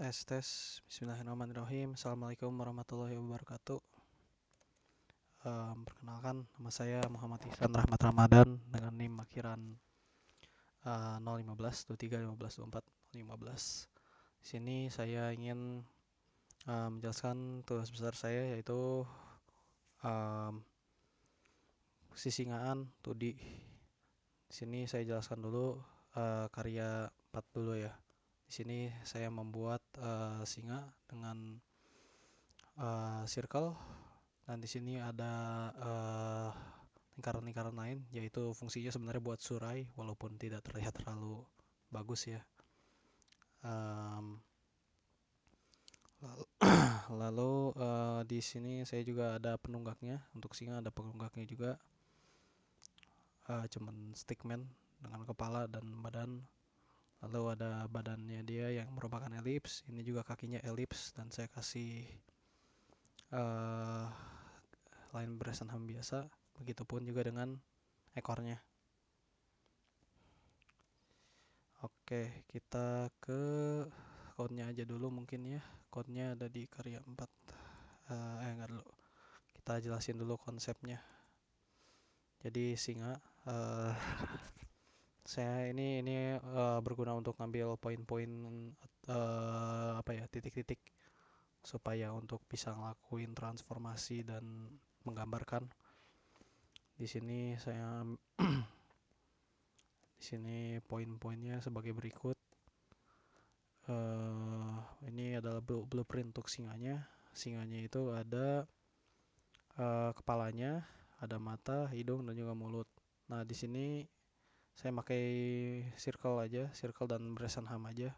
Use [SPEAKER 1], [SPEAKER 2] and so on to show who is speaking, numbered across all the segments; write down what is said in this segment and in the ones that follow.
[SPEAKER 1] Tes. Bismillahirrahmanirrahim. Assalamualaikum warahmatullahi wabarakatuh. Perkenalkan, nama saya Muhammad Ihsan Rahmat Ramadan dengan NIM akhiran 015 23 15 24 015. Di sini saya ingin menjelaskan tugas besar saya, yaitu sisingaan 2D. Di sini saya jelaskan dulu karya 4 dulu ya. Di sini saya membuat singa dengan circle, dan di sini ada lingkaran-lingkaran lain, yaitu fungsinya sebenarnya buat surai walaupun tidak terlihat terlalu bagus ya. Lalu di sini saya juga ada penunggaknya. Untuk singa ada penunggaknya juga, cuman stickman dengan kepala dan badan. Lalu ada badannya dia yang merupakan elips. Ini juga kakinya elips, dan saya kasih line Bresenham biasa. Begitupun juga dengan ekornya. Oke, kita ke code-nya aja dulu mungkin ya. Code-nya ada di karya 4. Enggak dulu. Kita jelasin dulu konsepnya. Jadi singa, saya ini berguna untuk ngambil poin-poin titik-titik supaya untuk bisa ngelakuin transformasi dan menggambarkan. Di sini di sini poin-poinnya sebagai berikut. Ini adalah blueprint untuk singanya. Singanya itu ada kepalanya, ada mata, hidung, dan juga mulut. Nah, di sini saya pakai circle dan Bresenham aja.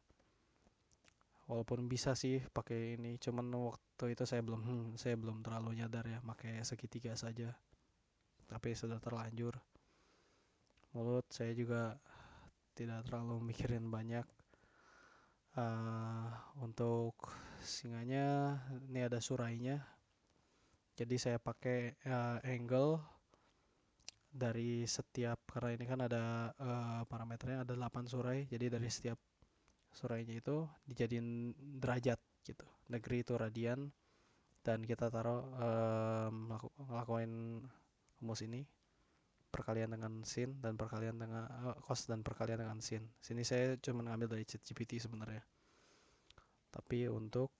[SPEAKER 1] Walaupun bisa sih pakai ini, cuman waktu itu saya belum terlalu nyadar ya, pakai segitiga saja. Tapi sudah terlanjur. Mulut saya juga tidak terlalu mikirin banyak. Untuk singanya ini ada surainya. Jadi saya pakai angle dari setiap, karena ini kan ada parameternya ada 8 surai. Jadi dari setiap surainya itu dijadiin derajat gitu. Degree itu radian, dan kita taruh ngelakuin rumus ini perkalian dengan sin dan perkalian dengan cos dan perkalian dengan sin. Sini saya cuma ngambil dari ChatGPT sebenarnya. Tapi untuk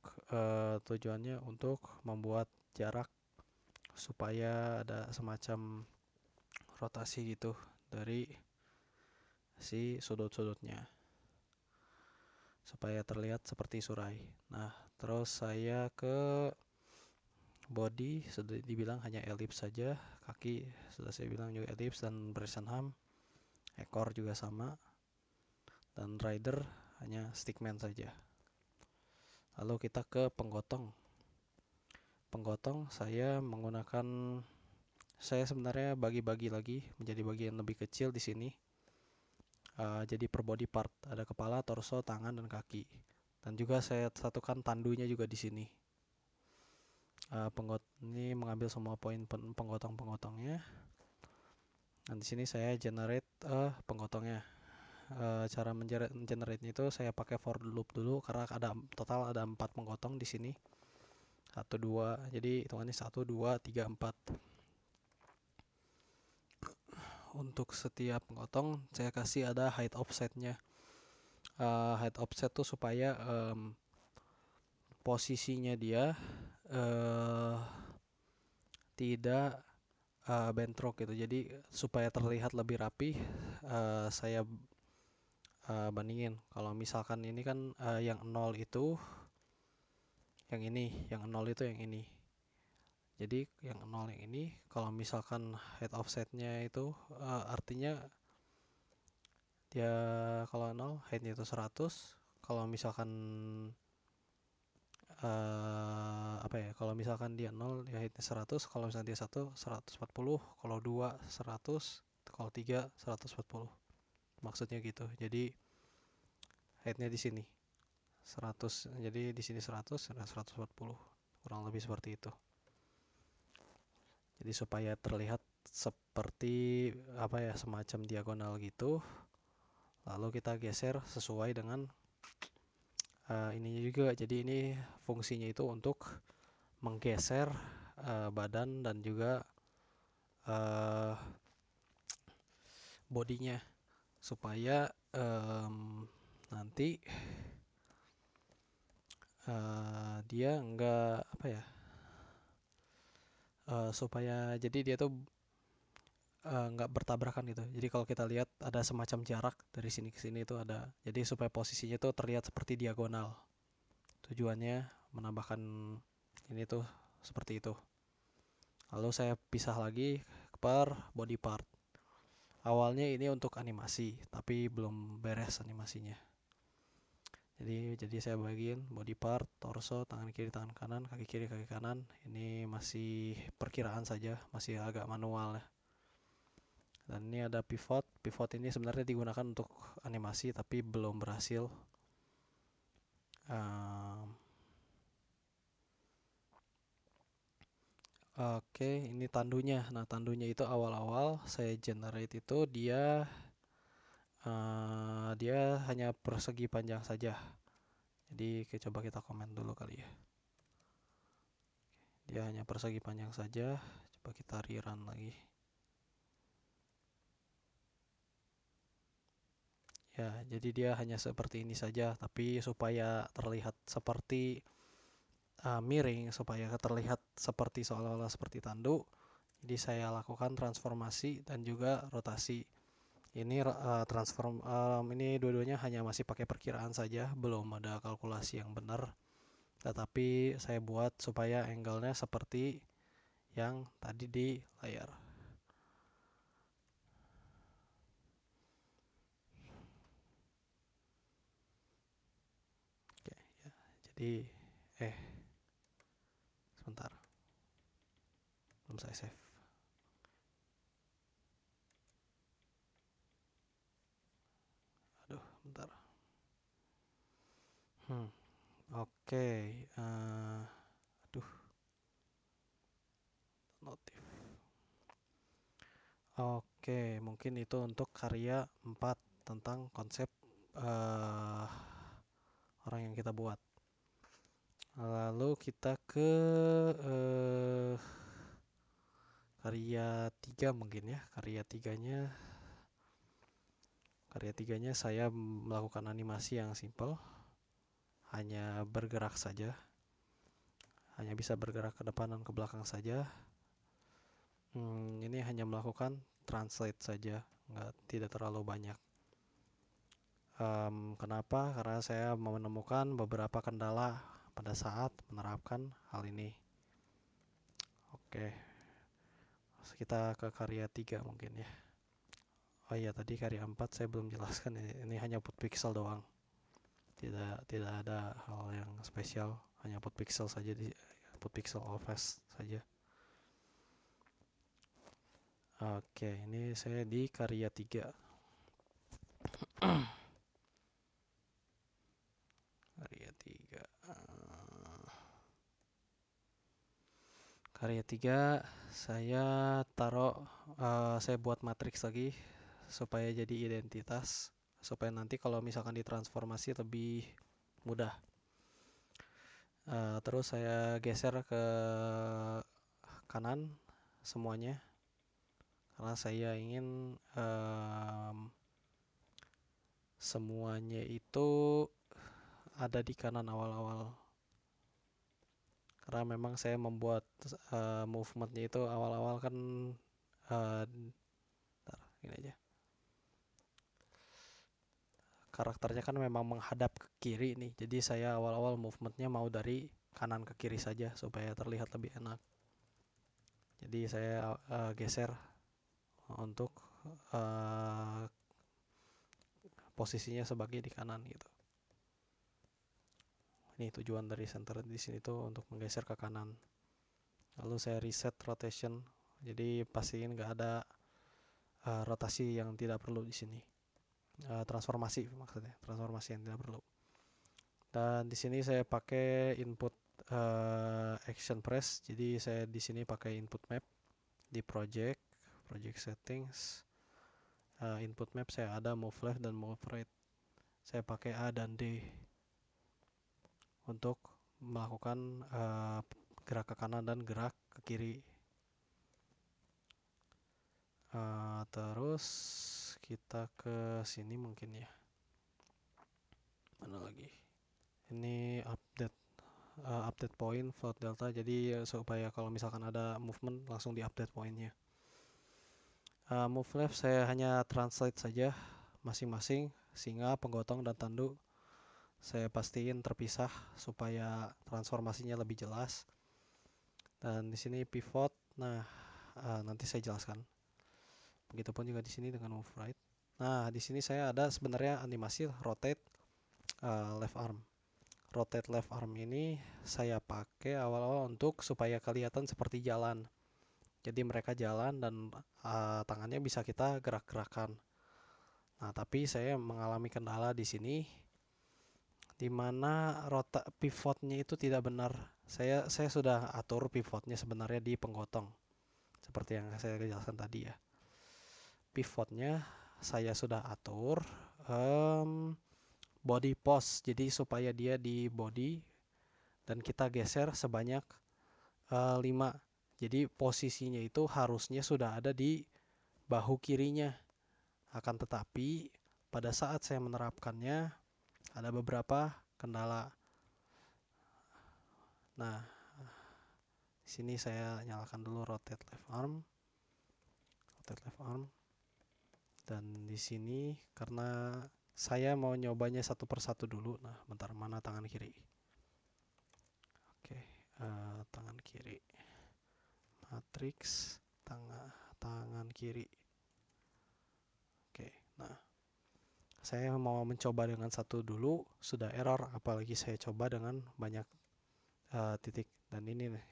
[SPEAKER 1] tujuannya untuk membuat jarak supaya ada semacam rotasi gitu dari si sudut-sudutnya supaya terlihat seperti surai. Nah, terus saya ke body sudah dibilang hanya elips saja, kaki sudah saya bilang juga elips dan Bresenham, ekor juga sama, dan rider hanya stickman saja. Lalu kita ke penggotong. Penggotong saya sebenarnya bagi-bagi lagi menjadi bagian lebih kecil di sini. Jadi per body part ada kepala, torso, tangan, dan kaki. Dan juga saya satukan tandunya juga di sini. Ini mengambil semua poin penggotong-penggotongnya. Dan di sini saya generate penggotongnya. Cara mengenerate itu saya pakai for loop dulu, karena total ada 4 penggotong di sini. 1 2. Jadi hitungannya 1 2 3 4. Untuk setiap penggotong saya kasih ada height offsetnya. Height offset tuh supaya posisinya dia tidak bentrok gitu. Jadi supaya terlihat lebih rapi, saya bandingin. Kalau misalkan ini kan yang 0 itu yang ini, yang 0 itu yang ini. Jadi yang 0 yang ini, kalau misalkan height offsetnya itu artinya dia kalau 0 heightnya itu 100. Kalau misalkan kalau misalkan dia 0 ya heightnya 100. Kalau misalkan dia 1 140. Kalau 2 100. Kalau 3 140. Maksudnya gitu. Jadi heightnya di sini 100. Jadi di sini 100 dan 140. Kurang lebih seperti itu. Jadi supaya terlihat seperti semacam diagonal gitu. Lalu kita geser sesuai dengan ininya juga. Jadi ini fungsinya itu untuk menggeser badan dan juga bodinya supaya nanti dia enggak apa ya, supaya jadi dia tuh nggak bertabrakan gitu. Jadi kalau kita lihat ada semacam jarak dari sini ke sini itu ada. Jadi supaya posisinya tuh terlihat seperti diagonal. Tujuannya menambahkan ini tuh seperti itu. Lalu saya pisah lagi per body part. Awalnya ini untuk animasi, tapi belum beres animasinya. Jadi saya bagiin body part, torso, tangan kiri, tangan kanan, kaki kiri, kaki kanan. Ini masih perkiraan saja, masih agak manual ya. Dan ini ada pivot. Pivot ini sebenarnya digunakan untuk animasi tapi belum berhasil. Oke, ini tandunya. Nah, tandunya itu awal-awal saya generate itu dia hanya persegi panjang saja. Jadi coba kita komen dulu kali ya. Dia hanya persegi panjang saja. Coba kita rerun lagi. Ya, jadi dia hanya seperti ini saja, tapi supaya terlihat seperti miring, supaya terlihat seperti seolah-olah seperti tandu, jadi saya lakukan transformasi dan juga rotasi. Ini ini dua-duanya hanya masih pakai perkiraan saja, belum ada kalkulasi yang benar. Tetapi saya buat supaya angle-nya seperti yang tadi di layar. Oke, ya. Jadi sebentar. Belum saya save. Aduh, bentar. Oke. Aduh, notif. Oke, mungkin itu untuk karya 4 tentang konsep orang yang kita buat. Lalu kita ke karya 3 mungkin ya. Karya tiganya saya melakukan animasi yang simple. Hanya bergerak saja. Hanya bisa bergerak ke depan dan ke belakang saja. Ini hanya melakukan translate saja, tidak terlalu banyak. Kenapa? Karena saya menemukan beberapa kendala pada saat menerapkan hal ini. Oke, kita ke karya 3 mungkin ya. Oh iya, tadi karya 4 saya belum jelaskan, ini hanya put pixel doang. Tidak ada hal yang spesial, hanya put pixel saja, put pixel all face saja. Oke, ini saya di karya 3. Karya 3. Karya 3 saya saya buat matriks lagi supaya jadi identitas, supaya nanti kalau misalkan ditransformasi lebih mudah. Terus saya geser ke kanan semuanya karena saya ingin semuanya itu ada di kanan awal-awal, karena memang saya membuat movementnya itu awal-awal kan gini aja, karakternya kan memang menghadap ke kiri nih, jadi saya awal-awal movementnya mau dari kanan ke kiri saja supaya terlihat lebih enak. Jadi saya geser untuk posisinya sebagai di kanan gitu. Ini tujuan dari center di sini tuh untuk menggeser ke kanan. Lalu saya reset rotation, jadi pastiin nggak ada rotasi yang tidak perlu di sini. Transformasi maksudnya, transformasi yang tidak perlu. Dan di sini saya pakai input action press, jadi saya di sini pakai input map di project settings. Input map saya ada move left dan move right. Saya pakai A dan D. untuk melakukan gerak ke kanan dan gerak ke kiri. Terus kita ke sini mungkin ya. Mana lagi? Ini update point float delta, jadi supaya kalau misalkan ada movement langsung di update pointnya. Move left saya hanya translate saja masing-masing, singa, penggotong, dan tanduk. Saya pastiin terpisah supaya transformasinya lebih jelas. Dan di sini pivot. Nah, nanti saya jelaskan. Begitupun juga di sini dengan move right. Nah, di sini saya ada sebenarnya animasi rotate left arm. Rotate left arm ini saya pakai awal-awal untuk supaya kelihatan seperti jalan. Jadi mereka jalan dan tangannya bisa kita gerak-gerakan. Nah, tapi saya mengalami kendala di sini di mana pivotnya itu tidak benar. Saya sudah atur pivotnya sebenarnya di penggotong. Seperti yang saya jelaskan tadi ya. Pivotnya saya sudah atur body pose, jadi supaya dia di body dan kita geser sebanyak 5. Jadi posisinya itu harusnya sudah ada di bahu kirinya. Akan tetapi pada saat saya menerapkannya ada beberapa kendala. Nah, di sini saya nyalakan dulu rotate left arm. Dan di sini karena saya mau nyobanya satu persatu dulu. Nah, bentar, mana tangan kiri? Oke, tangan kiri. Matrix tangan kiri. Oke, nah saya mau mencoba dengan satu dulu, sudah error, apalagi saya coba dengan banyak titik. Dan ini nih,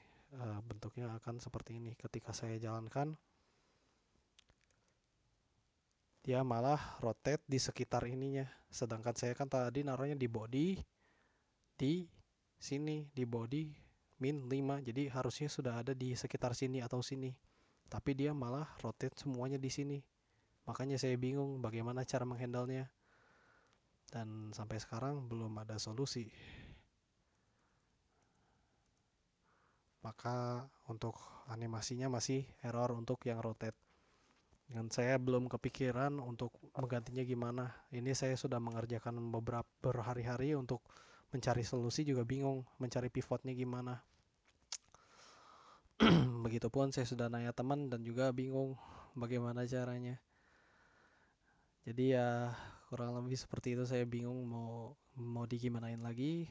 [SPEAKER 1] bentuknya akan seperti ini. Ketika saya jalankan, dia malah rotate di sekitar ininya. Sedangkan saya kan tadi naruhnya di body, di sini, di body min 5. Jadi harusnya sudah ada di sekitar sini atau sini. Tapi dia malah rotate semuanya di sini. Makanya saya bingung bagaimana cara menghandle-nya. Dan sampai sekarang belum ada solusi. Maka untuk animasinya masih error untuk yang rotate. Dan saya belum kepikiran untuk menggantinya gimana. Ini saya sudah mengerjakan beberapa berhari-hari untuk mencari solusi, juga bingung mencari pivotnya gimana. Begitupun saya sudah nanya teman dan juga bingung bagaimana caranya. Jadi ya kurang lebih seperti itu, saya bingung mau digimanain lagi.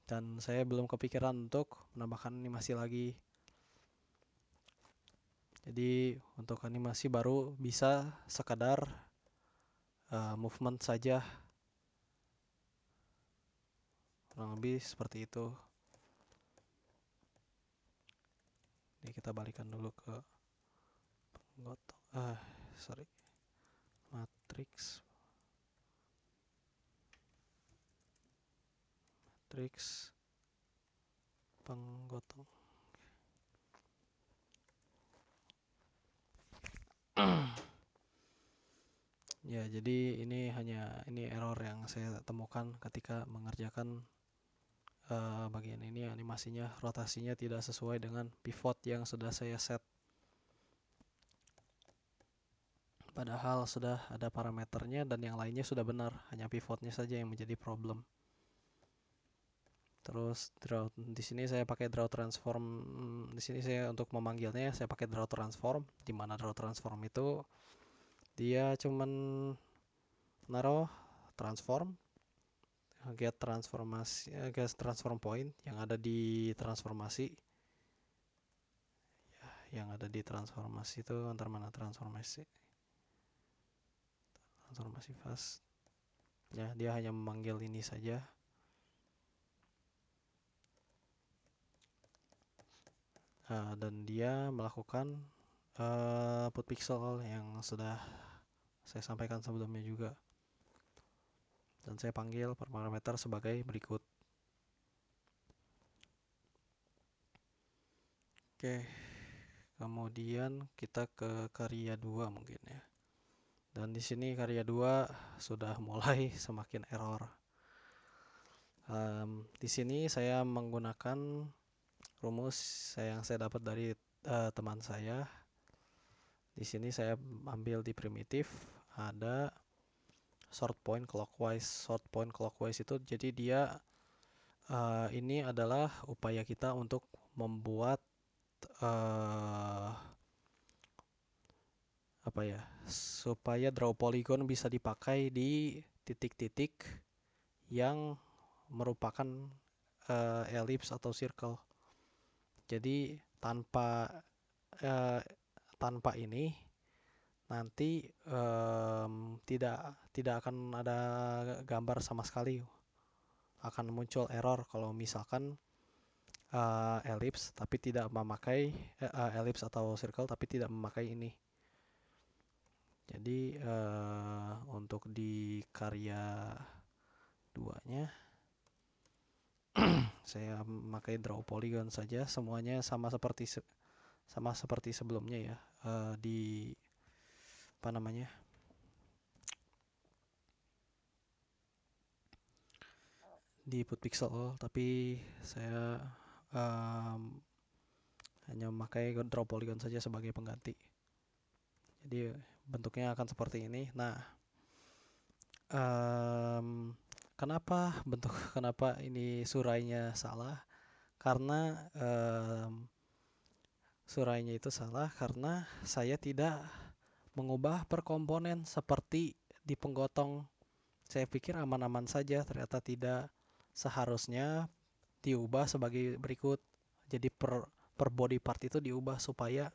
[SPEAKER 1] Dan saya belum kepikiran untuk menambahkan animasi lagi. Jadi untuk animasi baru bisa sekadar movement saja. Kurang lebih seperti itu. Ini kita balikan dulu ke penggotong. Matrix penggotong. Ya, jadi ini error yang saya temukan ketika mengerjakan bagian ini. Animasinya, rotasinya tidak sesuai dengan pivot yang sudah saya set. Padahal sudah ada parameternya dan yang lainnya sudah benar, hanya pivotnya saja yang menjadi problem. Terus di sini saya pakai draw transform. Di sini saya untuk memanggilnya saya pakai draw transform, di mana draw transform itu dia cuman naruh transform get transform point yang ada di transformasi. Yang ada di transformasi itu antar mana transformasi fast. Ya, dia hanya memanggil ini saja. Dan dia melakukan put pixel yang sudah saya sampaikan sebelumnya juga. Dan saya panggil parameter sebagai berikut. Oke, kemudian kita ke karya 2 mungkin ya. Dan di sini karya 2 sudah mulai semakin error. Di sini saya menggunakan rumus yang saya dapat dari teman saya. Di sini saya ambil di primitif, ada sort point clockwise. Sort point clockwise itu jadi dia ini adalah upaya kita untuk membuat apa ya, supaya draw polygon bisa dipakai di titik-titik yang merupakan ellipse atau circle. Jadi tanpa ini nanti tidak akan ada gambar sama sekali. Akan muncul error kalau misalkan ellipse tapi tidak memakai ellipse atau circle tapi tidak memakai ini. Jadi untuk di karya 2-nya saya memakai draw polygon saja, semuanya sama seperti sebelumnya ya. Di apa namanya, di put pixel, tapi saya hanya memakai draw polygon saja sebagai pengganti. Jadi bentuknya akan seperti ini. Nah, kenapa ini surainya salah? Karena surainya itu salah karena saya tidak mengubah per komponen seperti di penggotong. Saya pikir aman-aman saja, ternyata tidak. Seharusnya diubah sebagai berikut. Jadi per body part itu diubah supaya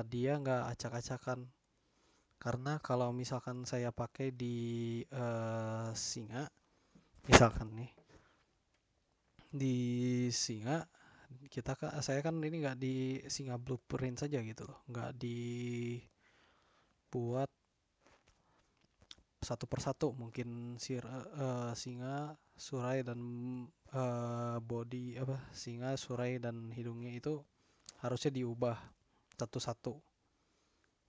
[SPEAKER 1] dia nggak acak-acakan. Karena kalau misalkan saya pakai di singa, misalkan nih di singa, saya kan ini nggak di singa blueprint saja gitu loh, nggak dibuat satu persatu. Mungkin singa, surai dan body singa, surai dan hidungnya itu harusnya diubah satu-satu.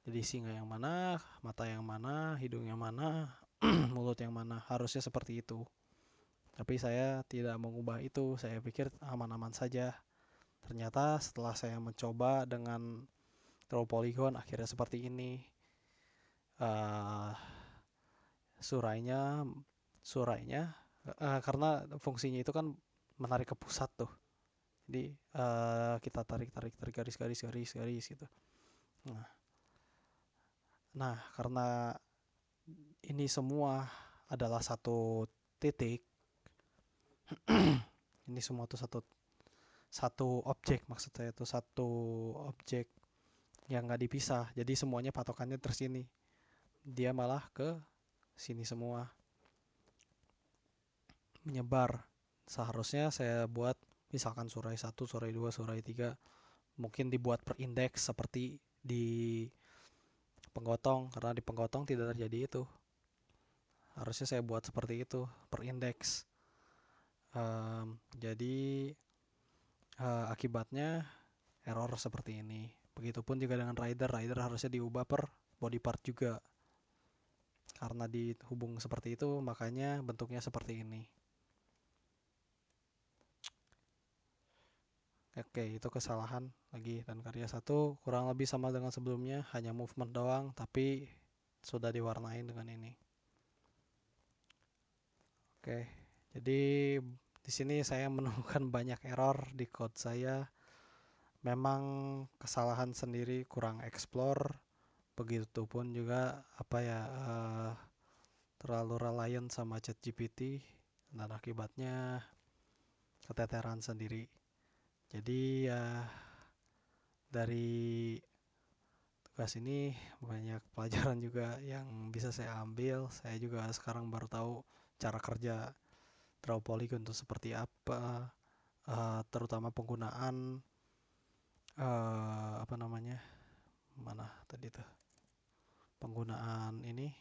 [SPEAKER 1] Jadi singa yang mana, mata yang mana, hidung yang mana, mulut yang mana, harusnya seperti itu. Tapi saya tidak mengubah itu, saya pikir aman-aman saja. Ternyata setelah saya mencoba dengan draw polygon, akhirnya seperti ini. Surainya karena fungsinya itu kan menarik ke pusat tuh. Jadi kita tarik garis gitu. Nah, karena ini semua adalah satu titik, ini semua tuh satu objek, maksud saya itu satu objek yang nggak dipisah. Jadi semuanya patokannya tersini. Dia malah ke sini semua, menyebar. Seharusnya saya buat misalkan surai 1, surai 2, surai 3 mungkin dibuat per indeks seperti di penggotong, karena di penggotong tidak terjadi itu. Harusnya saya buat seperti itu per indeks. Jadi akibatnya error seperti ini. Begitupun juga dengan rider harusnya diubah per body part juga. Karena dihubung seperti itu, makanya bentuknya seperti ini. Oke, itu kesalahan lagi. Dan karya 1 kurang lebih sama dengan sebelumnya, hanya movement doang, tapi sudah diwarnain dengan ini. Oke, jadi di sini saya menemukan banyak error di code saya. Memang kesalahan sendiri, kurang explore. Begitupun juga terlalu reliant sama ChatGPT, dan akibatnya keteteran sendiri. Jadi ya dari tugas ini banyak pelajaran juga yang bisa saya ambil. Saya juga sekarang baru tahu cara kerja draw polygon itu seperti apa, terutama penggunaan penggunaan ini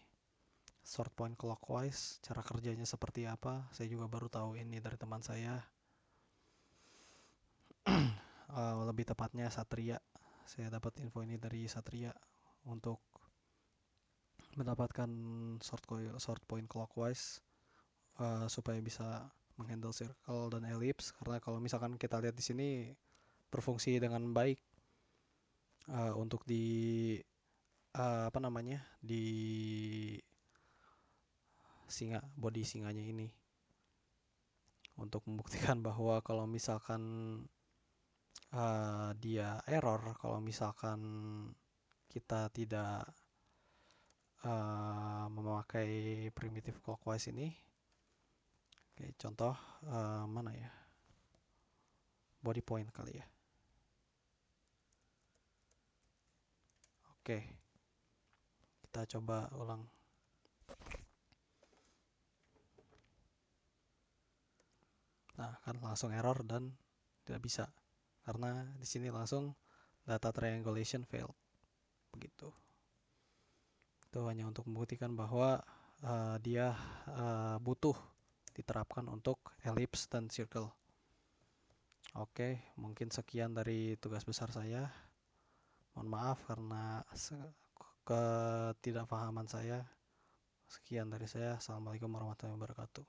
[SPEAKER 1] sort point clockwise, cara kerjanya seperti apa. Saya juga baru tahu ini dari teman saya. Lebih tepatnya Satria. Saya dapat info ini dari Satria untuk mendapatkan sort point clockwise supaya bisa menghandle circle dan ellipse, karena kalau misalkan kita lihat di sini berfungsi dengan baik untuk di apa namanya, di body singanya ini, untuk membuktikan bahwa kalau misalkan dia error, kalau misalkan kita tidak memakai primitive clockwise ini. Oke, contoh mana ya, body point kali ya. Oke, kita coba ulang. Nah, kan langsung error dan tidak bisa, karena di sini langsung data triangulation failed. Begitu. Itu hanya untuk membuktikan bahwa dia butuh diterapkan untuk ellipse dan circle. Oke, mungkin sekian dari tugas besar saya. Mohon maaf karena ketidakpahaman saya. Sekian dari saya. Assalamualaikum warahmatullahi wabarakatuh.